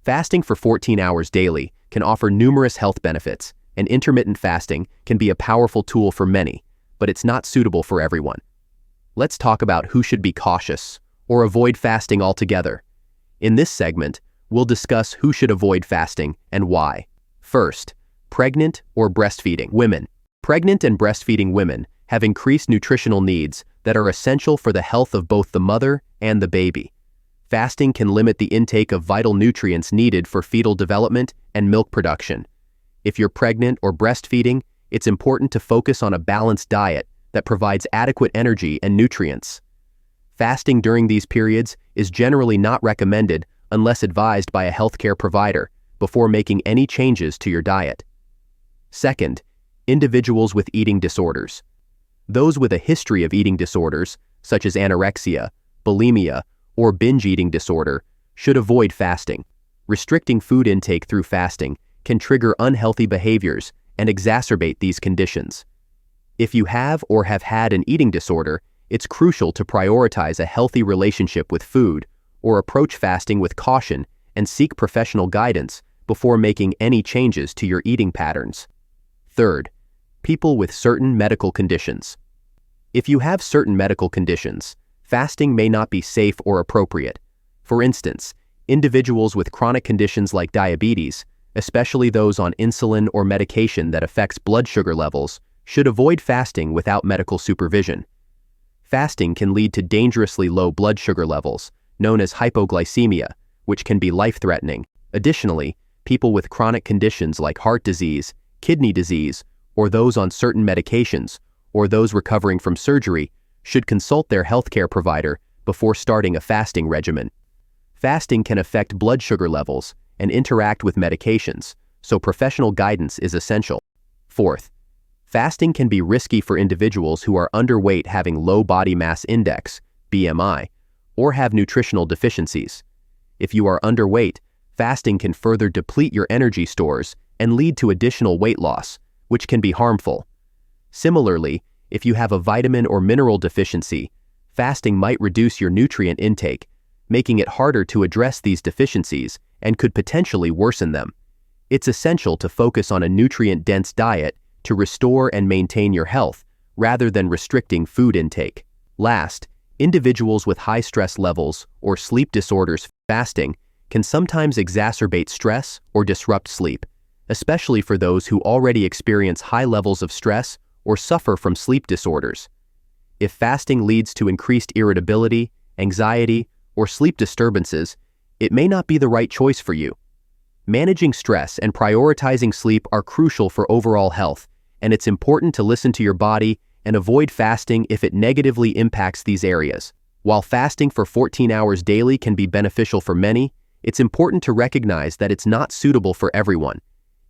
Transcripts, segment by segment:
Fasting for 14 hours daily can offer numerous health benefits, and intermittent fasting can be a powerful tool for many, but it's not suitable for everyone. Let's talk about who should be cautious or avoid fasting altogether. In this segment, we'll discuss who should avoid fasting and why. First, pregnant or breastfeeding women. Pregnant and breastfeeding women have increased nutritional needs that are essential for the health of both the mother and the baby. Fasting can limit the intake of vital nutrients needed for fetal development and milk production. If you're pregnant or breastfeeding, it's important to focus on a balanced diet that provides adequate energy and nutrients. Fasting during these periods is generally not recommended unless advised by a healthcare provider before making any changes to your diet. Second, individuals with eating disorders. Those with a history of eating disorders, such as anorexia, bulimia, or binge eating disorder, should avoid fasting. Restricting food intake through fasting can trigger unhealthy behaviors and exacerbate these conditions. If you have or have had an eating disorder, it's crucial to prioritize a healthy relationship with food or approach fasting with caution and seek professional guidance before making any changes to your eating patterns. Third, people with certain medical conditions. If you have certain medical conditions, fasting may not be safe or appropriate. For instance, individuals with chronic conditions like diabetes, especially those on insulin or medication that affects blood sugar levels, should avoid fasting without medical supervision. Fasting can lead to dangerously low blood sugar levels, known as hypoglycemia, which can be life-threatening. Additionally, people with chronic conditions like heart disease, kidney disease, or those on certain medications, or those recovering from surgery, should consult their healthcare provider before starting a fasting regimen. Fasting can affect blood sugar levels and interact with medications, so professional guidance is essential. Fourth, fasting can be risky for individuals who are underweight, having low body mass index, BMI, or have nutritional deficiencies. If you are underweight, fasting can further deplete your energy stores and lead to additional weight loss, which can be harmful. Similarly, if you have a vitamin or mineral deficiency, fasting might reduce your nutrient intake, making it harder to address these deficiencies and could potentially worsen them. It's essential to focus on a nutrient-dense diet to restore and maintain your health, rather than restricting food intake. Last, individuals with high stress levels or sleep disorders. Fasting can sometimes exacerbate stress or disrupt sleep, especially for those who already experience high levels of stress or suffer from sleep disorders. If fasting leads to increased irritability, anxiety, or sleep disturbances, it may not be the right choice for you. Managing stress and prioritizing sleep are crucial for overall health, and it's important to listen to your body and avoid fasting if it negatively impacts these areas. While fasting for 14 hours daily can be beneficial for many, it's important to recognize that it's not suitable for everyone.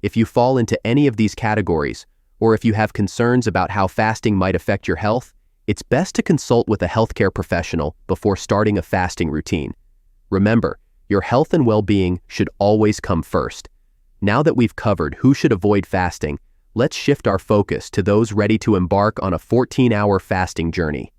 If you fall into any of these categories, or if you have concerns about how fasting might affect your health, it's best to consult with a healthcare professional before starting a fasting routine. Remember, your health and well-being should always come first. Now that we've covered who should avoid fasting, let's shift our focus to those ready to embark on a 14-hour fasting journey.